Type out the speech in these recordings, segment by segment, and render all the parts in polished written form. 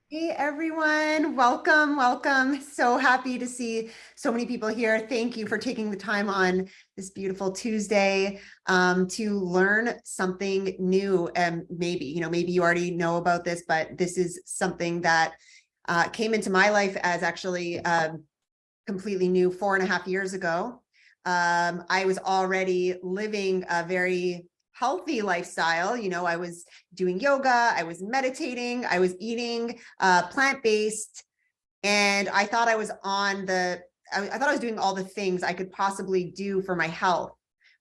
Hey everyone, welcome, welcome. So happy to see so many people here. Thank you for taking the time on this beautiful Tuesday to learn something new. And maybe you already know about this, but this is something that came into my life as actually completely new 4.5 years ago. I was already living a very healthy lifestyle. I was doing yoga, I was meditating, I was eating plant-based, and I thought I was I thought I was doing all the things I could possibly do for my health,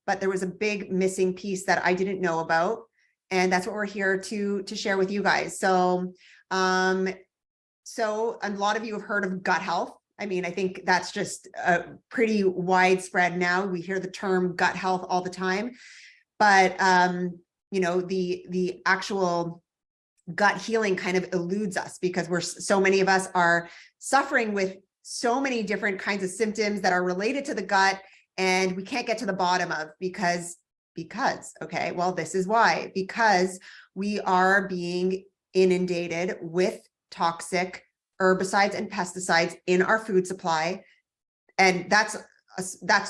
but there was a big missing piece that I didn't know about. And that's what we're here to share with you guys. So a lot of you have heard of gut health. I mean, I think that's just pretty widespread now. We hear the term gut health all the time, but the actual gut healing kind of eludes us because so many of us are suffering with so many different kinds of symptoms that are related to the gut, and we can't get to the bottom of because okay, well, this is why, because we are being inundated with toxic herbicides and pesticides in our food supply. And that's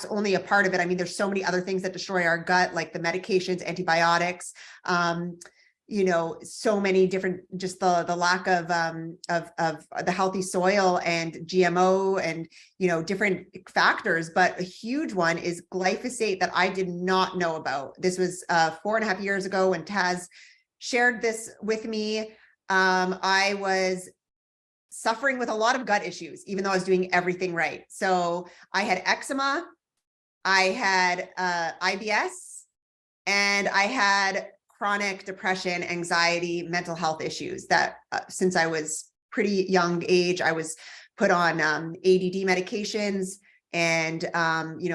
only a part of it. I mean, there's so many other things that destroy our gut, like the medications, antibiotics, so many different, just the lack of the healthy soil and GMO and, different factors. But a huge one is glyphosate that I did not know about. This was 4.5 years ago when Taz shared this with me. I was suffering with a lot of gut issues, even though I was doing everything right. So I had eczema, I had IBS, and I had chronic depression, anxiety, mental health issues that since I was pretty young age, I was put on ADD medications. And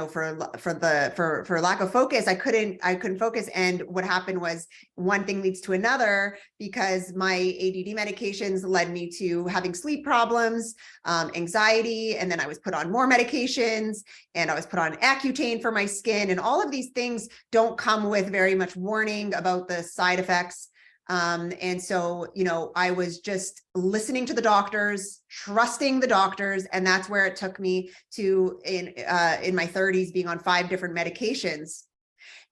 for lack of focus, I couldn't focus. And what happened was one thing leads to another, because my ADD medications led me to having sleep problems, anxiety, and then I was put on more medications, and I was put on Accutane for my skin, and all of these things don't come with very much warning about the side effects. And so, I was just listening to the doctors, trusting the doctors. And that's where it took me to, in my 30s, being on 5 different medications.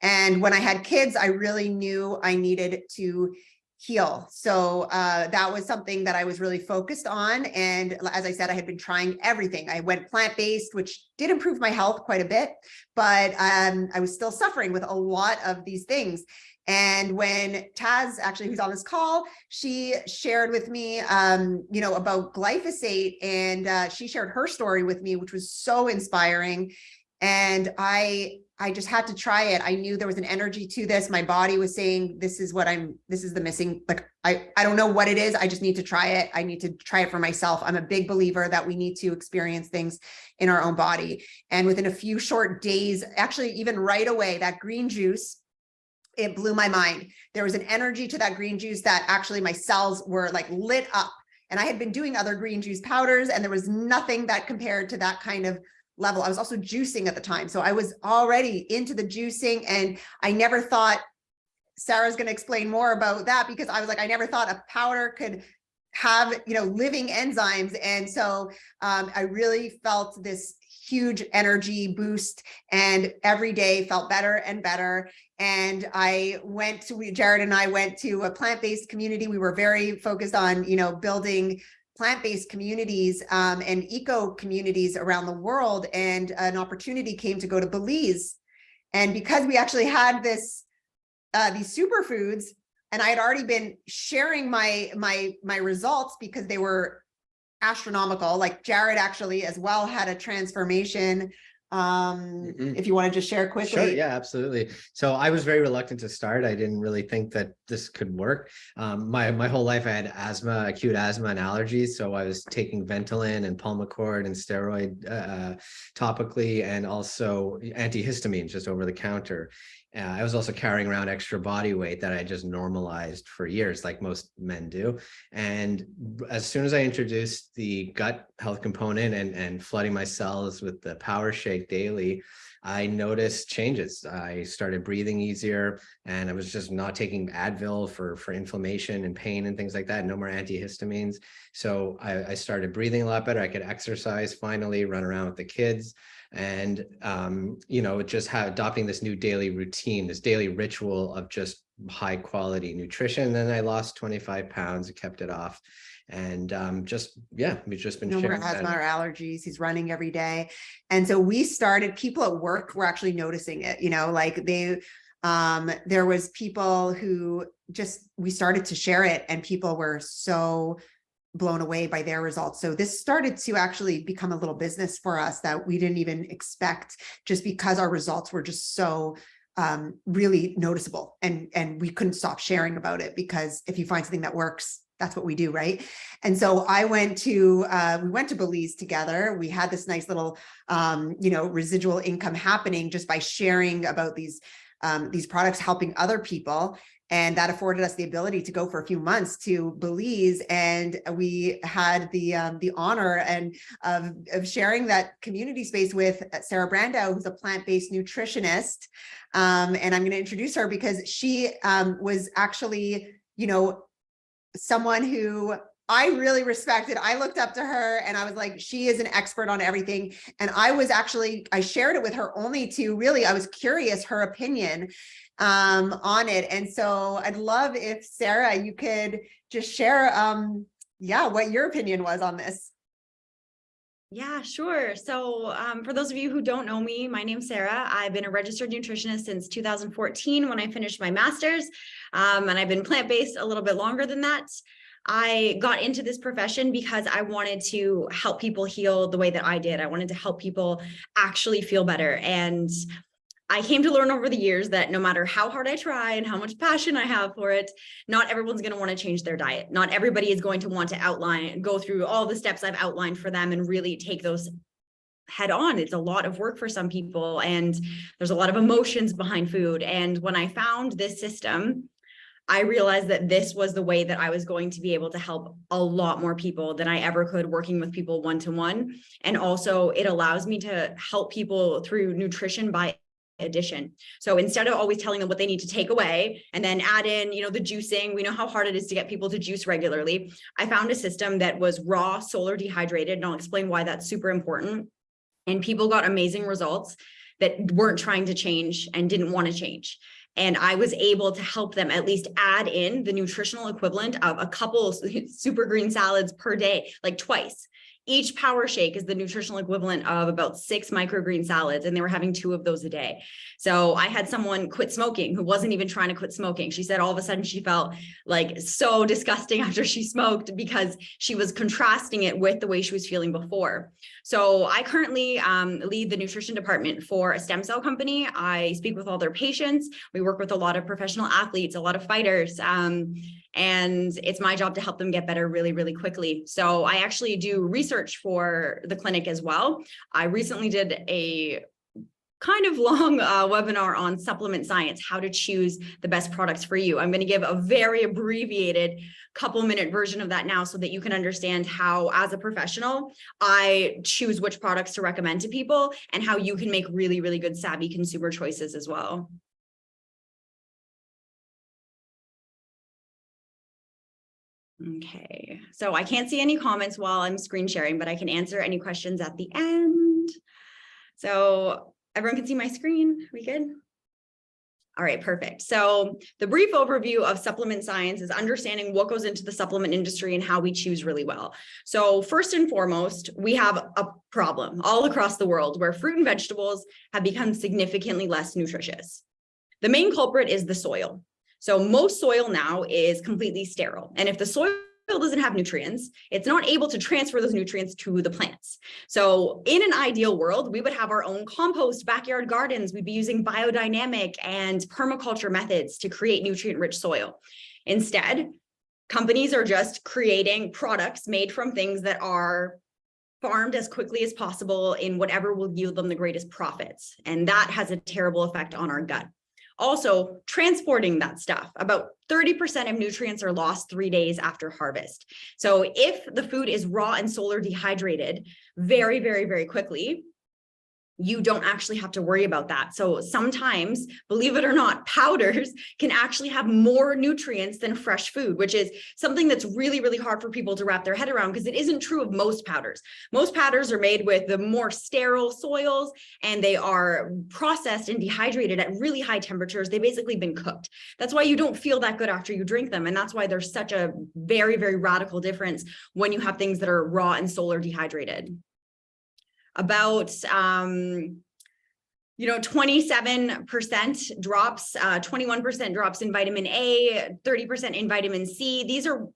And when I had kids, I really knew I needed to heal. So that was something that I was really focused on. And as I said, I had been trying everything. I went plant-based, which did improve my health quite a bit, but I was still suffering with a lot of these things. And when Taz, actually, who's on this call, she shared with me, about glyphosate, and she shared her story with me, which was so inspiring. And I just had to try it. I knew there was an energy to this. My body was saying, this is the missing, like, I don't know what it is. I just need to try it. I need to try it for myself. I'm a big believer that we need to experience things in our own body. And within a few short days, actually, even right away, that green juice, it blew my mind. There was an energy to that green juice that actually my cells were like lit up. And I had been doing other green juice powders, and there was nothing that compared to that kind of level. I was also juicing at the time. So I was already into the juicing, and I never thought, Sarah's going to explain more about that, because I was like, I never thought a powder could have, living enzymes. And so I really felt this huge energy boost, and every day felt better and better. And Jared and I went to a plant-based community. We were very focused on, building plant-based communities and eco communities around the world. And an opportunity came to go to Belize. And because we actually had these superfoods, and I had already been sharing my results because they were astronomical. Like Jared actually as well had a transformation. If you want to just share quickly. Sure, yeah, absolutely. So I was very reluctant to start. I didn't really think that this could work. My whole life I had asthma, acute asthma and allergies. So I was taking Ventolin and Pulmicort and steroid topically, and also antihistamines just over the counter. I was also carrying around extra body weight that I just normalized for years, like most men do. And as soon as I introduced the gut health component and flooding my cells with the Power Shake daily, I noticed changes. I started breathing easier, and I was just not taking Advil for inflammation and pain and things like that. No more antihistamines. So I started breathing a lot better. I could exercise finally, run around with the kids. And just adopting this new daily routine, this daily ritual of just high quality nutrition. Then I lost 25 pounds, kept it off. And we've just been no more sharing asthma that. or allergies. He's running every day. And so we started, people at work were actually noticing it, like there was people who we started to share it, and people were so blown away by their results. So this started to actually become a little business for us that we didn't even expect, just because our results were just so really noticeable, and we couldn't stop sharing about it, because if you find something that works, that's what we do, right? And so we went to Belize together. We had this nice little residual income happening just by sharing about these products, helping other people. And that afforded us the ability to go for a few months to Belize, and we had the honor of sharing that community space with Sarah Brandow, who's a plant-based nutritionist. And I'm going to introduce her because she was actually, someone who I really respected. I looked up to her, and I was like, she is an expert on everything. And I shared it with her only I was curious her opinion on it. And so I'd love if Sarah, you could just share, what your opinion was on this. Yeah, sure. So for those of you who don't know me, my name's Sarah. I've been a registered nutritionist since 2014 when I finished my master's, and I've been plant-based a little bit longer than that. I got into this profession because I wanted to help people heal the way that I did. I wanted to help people actually feel better. And I came to learn over the years that no matter how hard I try and how much passion I have for it, not everyone's going to want to change their diet. Not everybody is going to want to go through all the steps I've outlined for them and really take those head on. It's a lot of work for some people, and there's a lot of emotions behind food. And when I found this system, I realized that this was the way that I was going to be able to help a lot more people than I ever could, working with people one-to-one. And also it allows me to help people through nutrition by addition. So instead of always telling them what they need to take away and then add in, the juicing, we know how hard it is to get people to juice regularly. I found a system that was raw, solar dehydrated, and I'll explain why that's super important. And people got amazing results that weren't trying to change and didn't want to change. And I was able to help them at least add in the nutritional equivalent of a couple super green salads per day, like twice. Each Power Shake is the nutritional equivalent of about 6 microgreen salads, and they were having 2 of those a day. So I had someone quit smoking who wasn't even trying to quit smoking. She said all of a sudden she felt like so disgusting after she smoked because she was contrasting it with the way she was feeling before. So I currently lead the nutrition department for a stem cell company. I speak with all their patients. We work with a lot of professional athletes, a lot of fighters, and it's my job to help them get better really, really quickly. So I actually do research for the clinic as well. I recently did a kind of long webinar on supplement science, how to choose the best products for you. I'm going to give a very abbreviated couple-minute version of that now so that you can understand how, as a professional, I choose which products to recommend to people and how you can make really, really good savvy consumer choices as well. Okay, so I can't see any comments while I'm screen sharing, but I can answer any questions at the end. So everyone can see my screen. Are we good? All right, perfect. So the brief overview of supplement science is understanding what goes into the supplement industry and how we choose really well. So first and foremost, we have a problem all across the world where fruit and vegetables have become significantly less nutritious. The main culprit is the soil. So most soil now is completely sterile. And if the soil doesn't have nutrients, it's not able to transfer those nutrients to the plants. So in an ideal world, we would have our own compost, backyard gardens. We'd be using biodynamic and permaculture methods to create nutrient-rich soil. Instead, companies are just creating products made from things that are farmed as quickly as possible in whatever will yield them the greatest profits. And that has a terrible effect on our gut. Also, transporting that stuff. About 30% of nutrients are lost 3 days after harvest. So if the food is raw and solar dehydrated very, very, very quickly, you don't actually have to worry about that. So sometimes, believe it or not, powders can actually have more nutrients than fresh food, which is something that's really, really hard for people to wrap their head around, because it isn't true of most powders. Most powders are made with the more sterile soils, and they are processed and dehydrated at really high temperatures. They've basically been cooked. That's why you don't feel that good after you drink them. And that's why there's such a very, very radical difference when you have things that are raw and solar dehydrated. About 27% drops, 21% drops in vitamin A, 30% in vitamin C.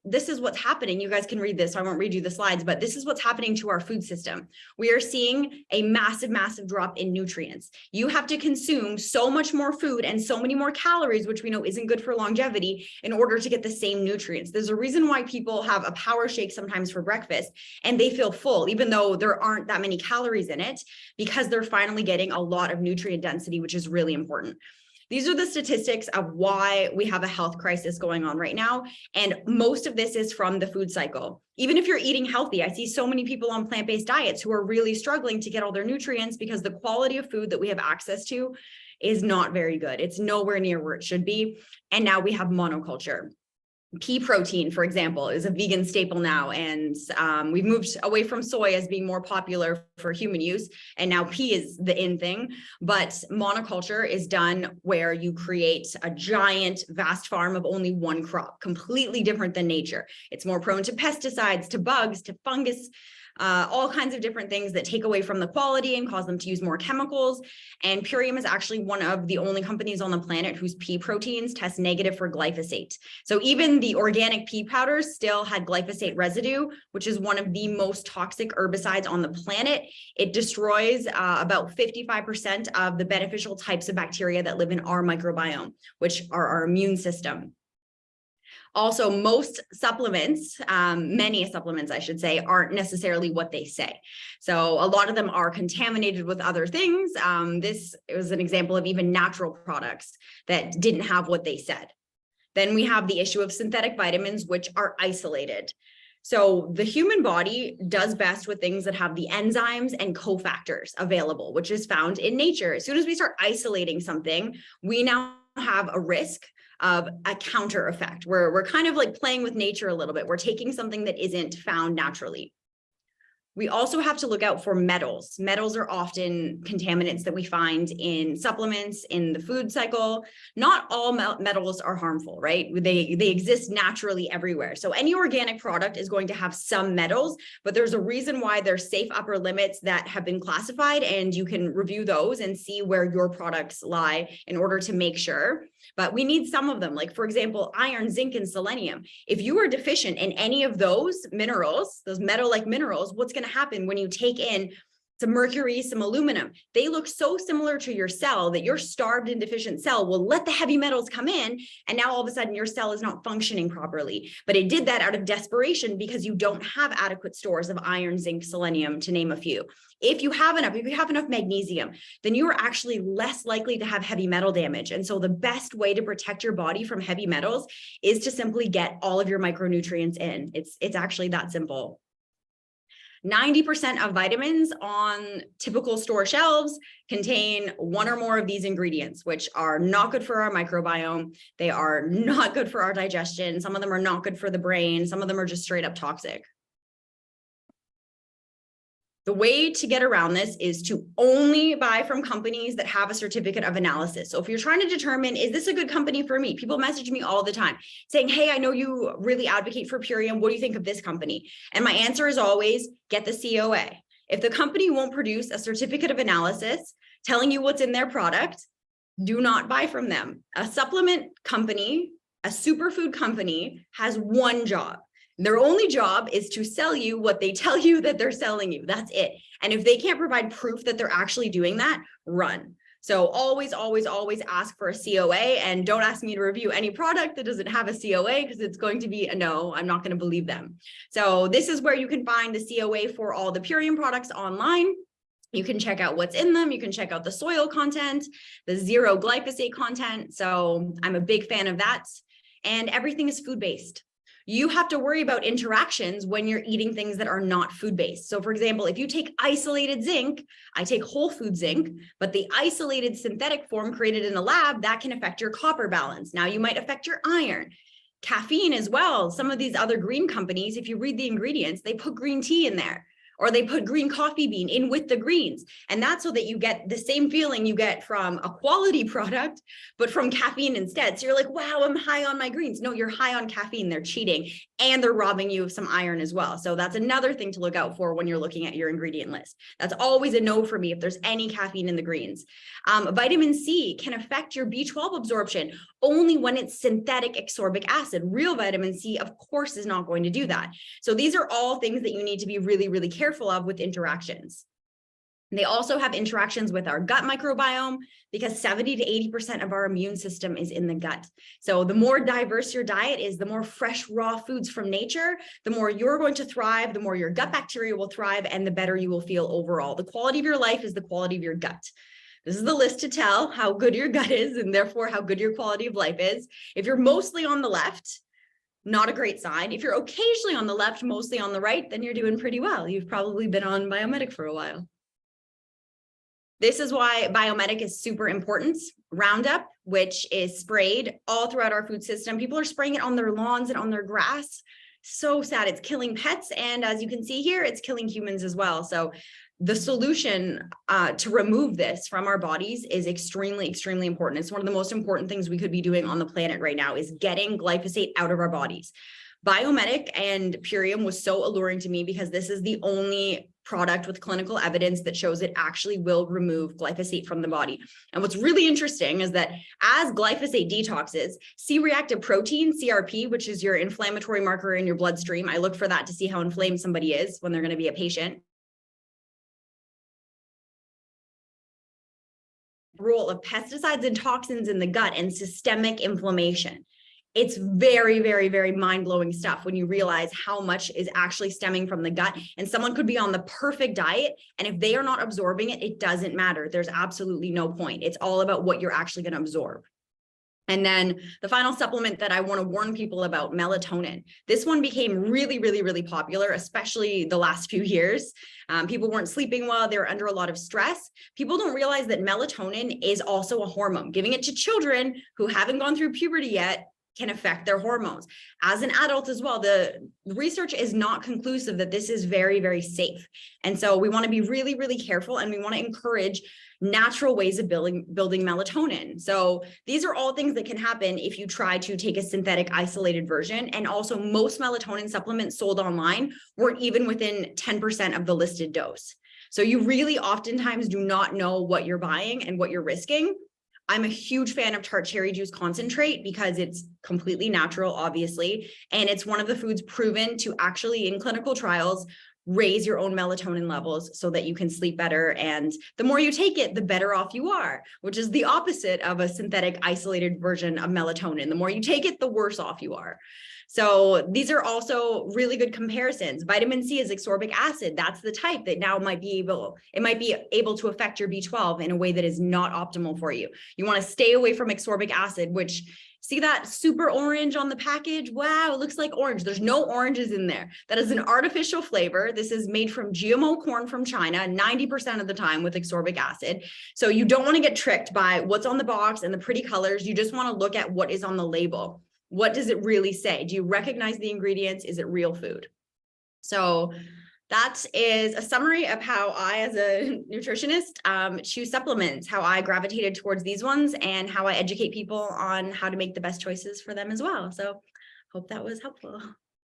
This is what's happening. You guys can read this, so I won't read you the slides, but this is what's happening to our food system. We are seeing a massive, massive drop in nutrients. You have to consume so much more food and so many more calories, which we know isn't good for longevity, in order to get the same nutrients. There's a reason why people have a power shake sometimes for breakfast and they feel full, even though there aren't that many calories in it, because they're finally getting a lot of nutrient density, which is really important. These are the statistics of why we have a health crisis going on right now. And most of this is from the food cycle. Even if you're eating healthy, I see so many people on plant-based diets who are really struggling to get all their nutrients because the quality of food that we have access to is not very good. It's nowhere near where it should be. And now we have monoculture. Pea protein, for example, is a vegan staple now, and we've moved away from soy as being more popular for human use, and now pea is the in thing. But monoculture is done where you create a giant, vast farm of only one crop, completely different than nature. It's more prone to pesticides, to bugs, to fungus, all kinds of different things that take away from the quality and cause them to use more chemicals. And Purium is actually one of the only companies on the planet whose pea proteins test negative for glyphosate. So even the organic pea powders still had glyphosate residue, which is one of the most toxic herbicides on the planet. It destroys about 55% of the beneficial types of bacteria that live in our microbiome, which are our immune system. Also, most supplements, many supplements, I should say, aren't necessarily what they say. So a lot of them are contaminated with other things. This was an example of even natural products that didn't have what they said. Then we have the issue of synthetic vitamins, which are isolated. So the human body does best with things that have the enzymes and cofactors available, which is found in nature. As soon as we start isolating something, we now have a risk of a counter effect where we're kind of like playing with nature a little bit. We're taking something that isn't found naturally. We also have to look out for metals. Metals are often contaminants that we find in supplements, in the food cycle. Not all metals are harmful, right? They exist naturally everywhere. So any organic product is going to have some metals, but there's a reason why there's safe upper limits that have been classified, and you can review those and see where your products lie in order to make sure. But we need some of them, like for example, iron, zinc, and selenium. If you are deficient in any of those minerals, those metal-like minerals, what's going to happen when you take in some mercury, some aluminum? They look so similar to your cell that your starved and deficient cell will let the heavy metals come in, and now all of a sudden your cell is not functioning properly. But it did that out of desperation because you don't have adequate stores of iron, zinc, selenium, to name a few. If you have enough magnesium, then you are actually less likely to have heavy metal damage. And so the best way to protect your body from heavy metals is to simply get all of your micronutrients in. It's actually that simple. 90% of vitamins on typical store shelves contain one or more of these ingredients, which are not good for our microbiome. They are not good for our digestion. Some of them are not good for the brain. Some of them are just straight up toxic. The way to get around this is to only buy from companies that have a certificate of analysis. So if you're trying to determine, is this a good company for me? People message me all the time saying, hey, I know you really advocate for Purium. What do you think of this company? And my answer is always get the COA. If the company won't produce a certificate of analysis telling you what's in their product, do not buy from them. A supplement company, a superfood company, has one job. Their only job is to sell you what they tell you that they're selling you. That's it. And if they can't provide proof that they're actually doing that, run. So always, always, always ask for a COA, and don't ask me to review any product that doesn't have a COA, because it's going to be a no. I'm not going to believe them. So this is where you can find the COA for all the Purium products online. You can check out what's in them. You can check out the soil content, the zero glyphosate content. So I'm a big fan of that. And everything is food-based. You have to worry about interactions when you're eating things that are not food-based. So for example, if you take isolated zinc, I take whole food zinc, but the isolated synthetic form created in a lab, that can affect your copper balance. Now you might affect your iron. Caffeine as well. Some of these other green companies, if you read the ingredients, they put green tea in there, or they put green coffee bean in with the greens. And that's so that you get the same feeling you get from a quality product, but from caffeine instead. So you're like, wow, I'm high on my greens. No, you're high on caffeine. They're cheating, and they're robbing you of some iron as well. So that's another thing to look out for when you're looking at your ingredient list. That's always a no for me if there's any caffeine in the greens. Vitamin C can affect your B12 absorption only when it's synthetic ascorbic acid. Real vitamin C, of course, is not going to do that. So these are all things that you need to be really, really careful of with interactions. They also have interactions with our gut microbiome, because 70 to 80% of our immune system is in the gut. So the more diverse your diet is, the more fresh, raw foods from nature, the more you're going to thrive, the more your gut bacteria will thrive, and the better you will feel overall. The quality of your life is the quality of your gut. This is the list to tell how good your gut is, and therefore how good your quality of life is. If you're mostly on the left, not a great sign. If you're occasionally on the left, mostly on the right, then you're doing pretty well. You've probably been on Biomedic for a while. This is why Biomedic is super important. Roundup, which is sprayed all throughout our food system. People are spraying it on their lawns and on their grass. So sad. It's killing pets. And as you can see here, it's killing humans as well. So the solution to remove this from our bodies is extremely, extremely important. It's one of the most important things we could be doing on the planet right now, is getting glyphosate out of our bodies. Biomedic and Purium was so alluring to me because this is the only product with clinical evidence that shows it actually will remove glyphosate from the body. And what's really interesting is that as glyphosate detoxes, C-reactive protein, CRP, which is your inflammatory marker in your bloodstream, I look for that to see how inflamed somebody is when they're going to be a patient. Role of pesticides and toxins in the gut and systemic inflammation. It's very, very, very mind-blowing stuff when you realize how much is actually stemming from the gut. And someone could be on the perfect diet, and if they are not absorbing it, it doesn't matter. There's absolutely no point. It's all about what you're actually going to absorb. And then the final supplement that I want to warn people about, melatonin. This one became really, really, really popular, especially the last few years. People weren't sleeping well. They were under a lot of stress. People don't realize that melatonin is also a hormone. Giving it to children who haven't gone through puberty yet can affect their hormones. As an adult as well, the research is not conclusive that this is very, very safe. And so we want to be really, really careful, and we want to encourage natural ways of building melatonin. So these are all things that can happen if you try to take a synthetic isolated version. And also most melatonin supplements sold online weren't even within 10% of the listed dose. So you really oftentimes do not know what you're buying and what you're risking. I'm a huge fan of tart cherry juice concentrate because it's completely natural, obviously, and it's one of the foods proven to actually, in clinical trials, raise your own melatonin levels so that you can sleep better. And the more you take it, the better off you are, which is the opposite of a synthetic isolated version of melatonin. The more you take it, the worse off you are. So these are also really good comparisons. Vitamin C is ascorbic acid. That's the type that now might be able to affect your B12 in a way that is not optimal for you. You want to stay away from ascorbic acid, which, see that super orange on the package? Wow, it looks like orange. There's no oranges in there. That is an artificial flavor. This is made from GMO corn from China, 90% of the time with ascorbic acid. So you don't want to get tricked by what's on the box and the pretty colors. You just want to look at what is on the label. What does it really say? Do you recognize the ingredients? Is it real food? So that is a summary of how I, as a nutritionist, choose supplements, how I gravitated towards these ones, and how I educate people on how to make the best choices for them as well. So hope that was helpful.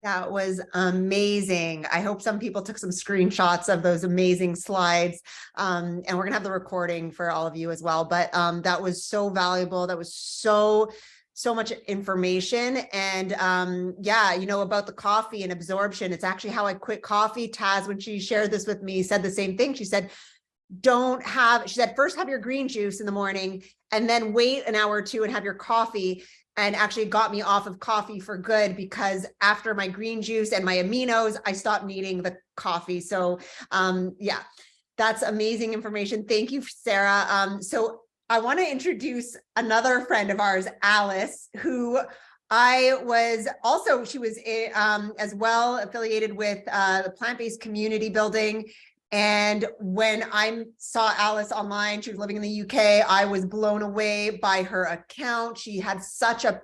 That was amazing. I hope some people took some screenshots of those amazing slides. And we're gonna have the recording for all of you as well. But that was so valuable. That was so much information. And yeah, you know, about the coffee and absorption, it's actually how I quit coffee. Taz, when she shared this with me, said the same thing. She said, she said, first have your green juice in the morning and then wait an hour or two and have your coffee. And actually got me off of coffee for good, because after my green juice and my aminos, I stopped needing the coffee. So yeah. That's amazing information. Thank you, Sarah. So I want to introduce another friend of ours, Alice, who I was also, she was as well affiliated with the plant-based community building. And when I saw Alice online, she was living in the UK, I was blown away by her account. She had such a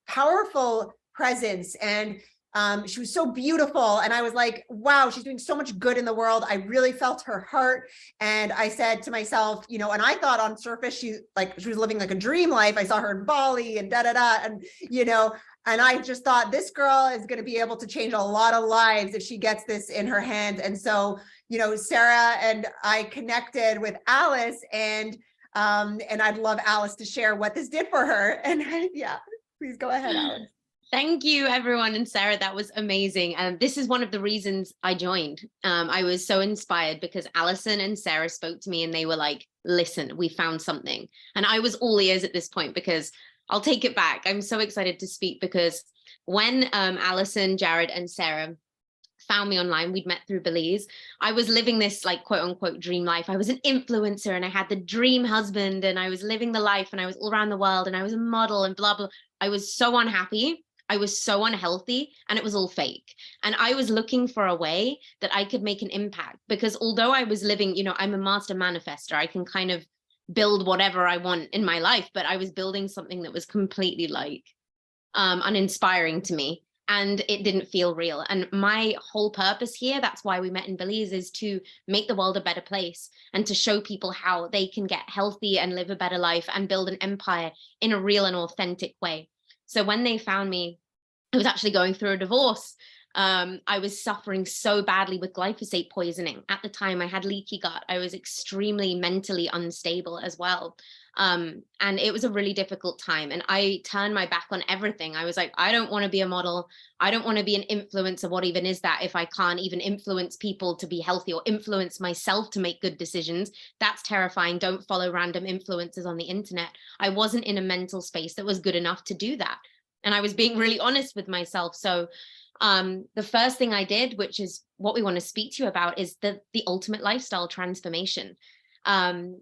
powerful presence, and she was so beautiful. And I was like, wow, she's doing so much good in the world. I really felt her heart. And I said to myself, you know, and I thought on surface, she was living like a dream life. I saw her in Bali and and, you know, and I just thought this girl is going to be able to change a lot of lives if she gets this in her hands. And so, you know, Sarah and I connected with Alice, and I'd love Alice to share what this did for her. And yeah, please go ahead, Alice. Thank you, everyone. And Sarah, that was amazing. This is one of the reasons I joined. I was so inspired because Alison and Sarah spoke to me and they were like, listen, we found something. And I was all ears at this point, because I'll take it back. I'm so excited to speak, because when Alison, Jared, and Sarah found me online, we'd met through Belize, I was living this like quote unquote dream life. I was an influencer and I had the dream husband and I was living the life and I was all around the world and I was a model and blah, blah. I was so unhappy. I was so unhealthy, and it was all fake. And I was looking for a way that I could make an impact, because although I was living, you know, I'm a master manifester, I can kind of build whatever I want in my life, but I was building something that was completely like uninspiring to me, and it didn't feel real. And my whole purpose here, that's why we met in Belize, is to make the world a better place and to show people how they can get healthy and live a better life and build an empire in a real and authentic way. So when they found me, I was actually going through a divorce. I was suffering so badly with glyphosate poisoning. At the time, I had leaky gut. I was extremely mentally unstable as well. And it was a really difficult time. And I turned my back on everything. I was like, I don't want to be a model. I don't want to be an influencer. What even is that if I can't even influence people to be healthy or influence myself to make good decisions? That's terrifying. Don't follow random influencers on the internet. I wasn't in a mental space that was good enough to do that. And I was being really honest with myself. So the first thing I did, which is what we want to speak to you about, is the ultimate lifestyle transformation.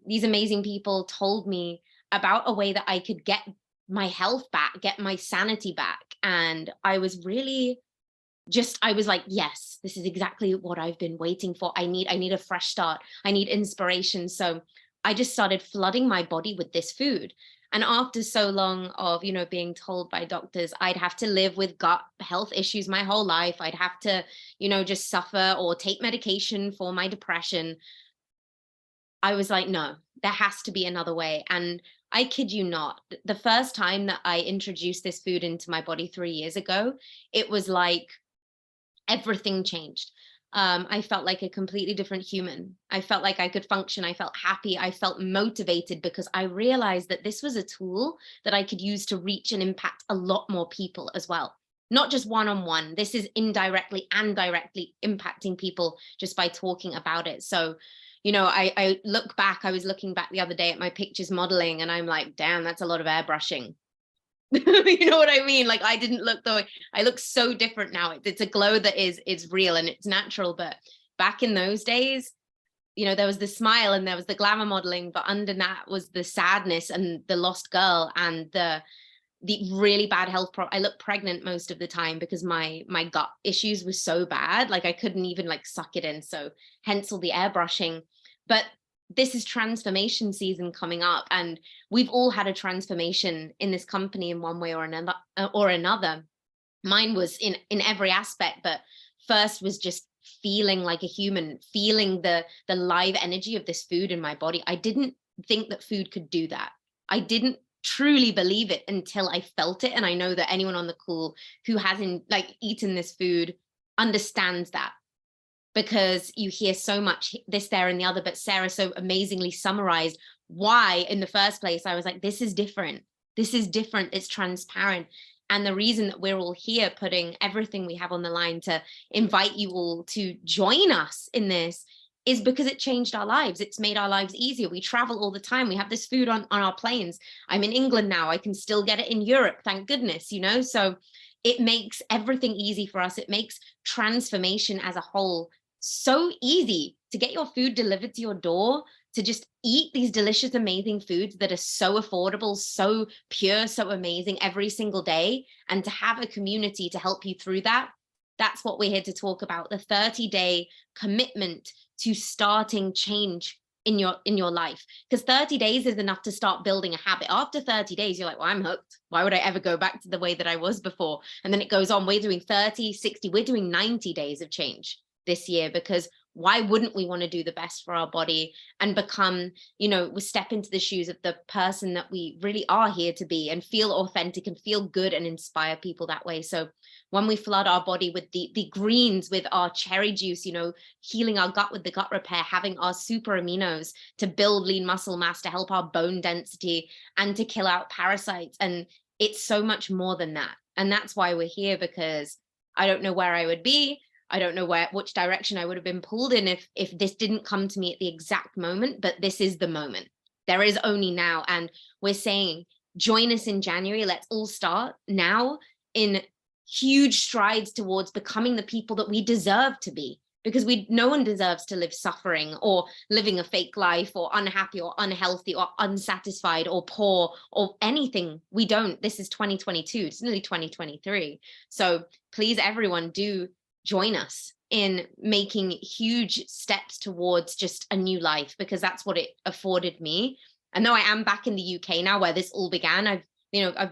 These amazing people told me about a way that I could get my health back, get my sanity back. And I was really I was like, yes, this is exactly what I've been waiting for. I need a fresh start. I need inspiration. So I just started flooding my body with this food. And after so long of, you know, being told by doctors, I'd have to live with gut health issues my whole life. I'd have to, you know, just suffer or take medication for my depression. I was like, no, there has to be another way. And I kid you not, the first time that I introduced this food into my body 3 years ago, it was like everything changed. I felt like a completely different human. I felt like I could function. I felt happy. I felt motivated because I realized that this was a tool that I could use to reach and impact a lot more people as well. Not just one-on-one. This is indirectly and directly impacting people just by talking about it. So, you know, I look back, I was looking back the other day at my pictures modeling and I'm like, damn, that's a lot of airbrushing. You know what I mean? Like I didn't look the way I look so different now. It's a glow that is real and it's natural. But back in those days, you know, there was the smile and there was the glamour modeling, but under that was the sadness and the lost girl and the really bad health problem. I looked pregnant most of the time because my gut issues were so bad. Like I couldn't even like suck it in. So hence all the airbrushing. But this is transformation season coming up, and we've all had a transformation in this company in one way or another. Mine was in every aspect, but first was just feeling like a human, feeling the live energy of this food in my body. I didn't think that food could do that. I didn't truly believe it until I felt it. And I know that anyone on the call who hasn't like eaten this food understands that. Because you hear so much this, there, and the other, but Sarah so amazingly summarized why in the first place I was like, this is different. This is different. It's transparent. And the reason that we're all here putting everything we have on the line to invite you all to join us in this is because it changed our lives. It's made our lives easier. We travel all the time. We have this food on our planes. I'm in England now. I can still get it in Europe, thank goodness, you know? So it makes everything easy for us. It makes transformation as a whole so easy to get your food delivered to your door, to just eat these delicious, amazing foods that are so affordable, so pure, so amazing every single day, and to have a community to help you through that. That's what we're here to talk about, the 30-day commitment to starting change in your life. Because 30 days is enough to start building a habit. After 30 days, you're like, well, I'm hooked. Why would I ever go back to the way that I was before? And then it goes on. We're doing 30, 60, we're doing 90 days of change this year, because why wouldn't we want to do the best for our body and become, we step into the shoes of the person that we really are here to be, and feel authentic and feel good and inspire people that way. So when we flood our body with the greens, with our cherry juice, healing our gut with the gut repair, having our super aminos to build lean muscle mass, to help our bone density, and to kill out parasites. And it's so much more than that. And that's why we're here, because I don't know where I would be. I don't know which direction I would have been pulled in if this didn't come to me at the exact moment, but this is the moment. There is only now. And we're saying, join us in January. Let's all start now in huge strides towards becoming the people that we deserve to be, because no one deserves to live suffering or living a fake life or unhappy or unhealthy or unsatisfied or poor or anything. We don't. This is 2022. It's nearly 2023. So please, everyone, do join us in making huge steps towards just a new life, because that's what it afforded me. And though I am back in the UK now, where this all began, I've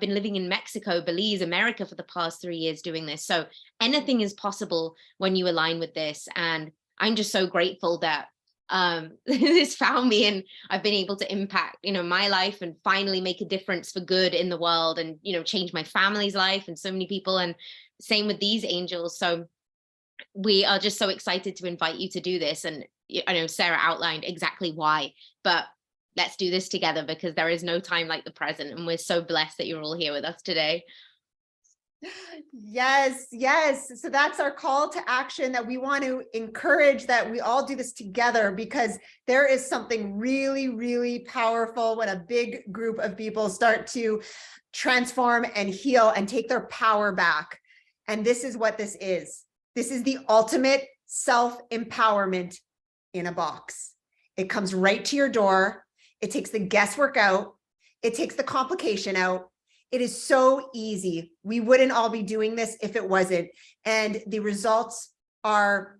been living in Mexico, Belize, America for the past 3 years doing this. So anything is possible when you align with this. And I'm just so grateful that this found me, and I've been able to impact, my life, and finally make a difference for good in the world, and, change my family's life and so many people. And same with these angels. So we are just so excited to invite you to do this. And I know Sarah outlined exactly why, but let's do this together, because there is no time like the present. And we're so blessed that you're all here with us today. Yes, yes. So that's our call to action, that we want to encourage that we all do this together, because there is something really, really powerful when a big group of people start to transform and heal and take their power back. And this is what this is. This is the ultimate self-empowerment in a box. It comes right to your door. It takes the guesswork out. It takes the complication out. It is so easy. We wouldn't all be doing this if it wasn't. And the results are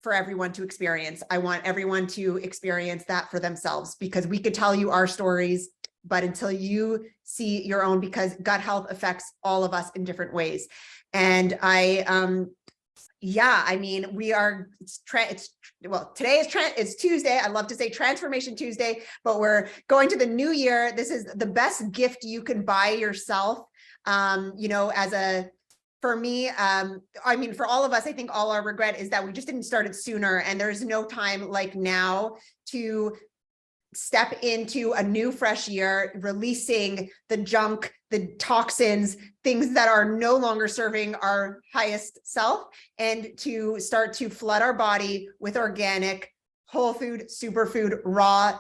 for everyone to experience. I want everyone to experience that for themselves, because we could tell you our stories, but until you see your own, because gut health affects all of us in different ways. And today is Tuesday. I love to say Transformation Tuesday, but we're going to the new year. This is the best gift you can buy yourself. For me, for all of us, I think all our regret is that we just didn't start it sooner. And there's no time like now to step into a new fresh year, releasing the junk, the toxins, things that are no longer serving our highest self, and to start to flood our body with organic, whole food, superfood, raw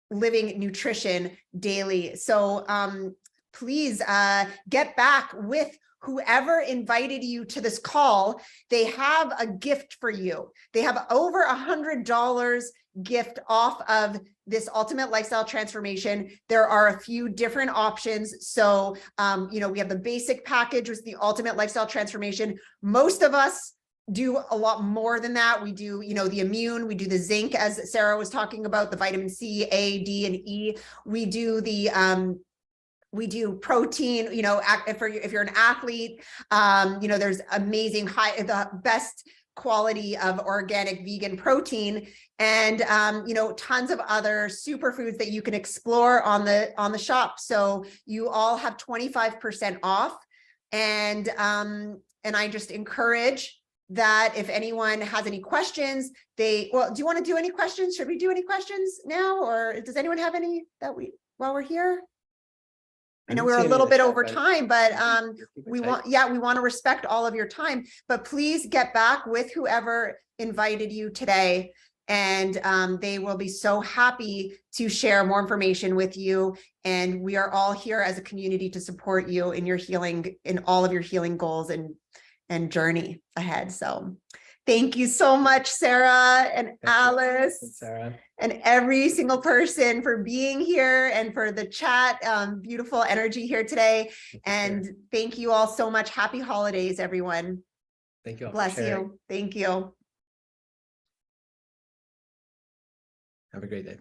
living nutrition daily. So please get back with whoever invited you to this call. They have a gift for you. They have over $100 gift off of this ultimate lifestyle transformation. There are a few different options. So, we have the basic package with the ultimate lifestyle transformation. Most of us do a lot more than that. We do, the immune, we do the zinc, as Sarah was talking about, the vitamin C, A, D, and E. We do we do protein, if you're an athlete, there's amazing the best quality of organic vegan protein, and tons of other superfoods that you can explore on the shop. So you all have 25% off. And I just encourage that if anyone has any questions, do you want to do any questions? Should we do any questions now? Or does anyone have any while we're here? I know we're a little bit over time, but we want to respect all of your time, but please get back with whoever invited you today, and they will be so happy to share more information with you. And we are all here as a community to support you in your healing, in all of your healing goals and journey ahead. So Thank you so much, Sarah and you. Alice. Sarah. And every single person for being here and for the chat. Beautiful energy here today. And thank you all so much. Happy holidays, everyone. Thank you all. Bless you. Thank you. Have a great day.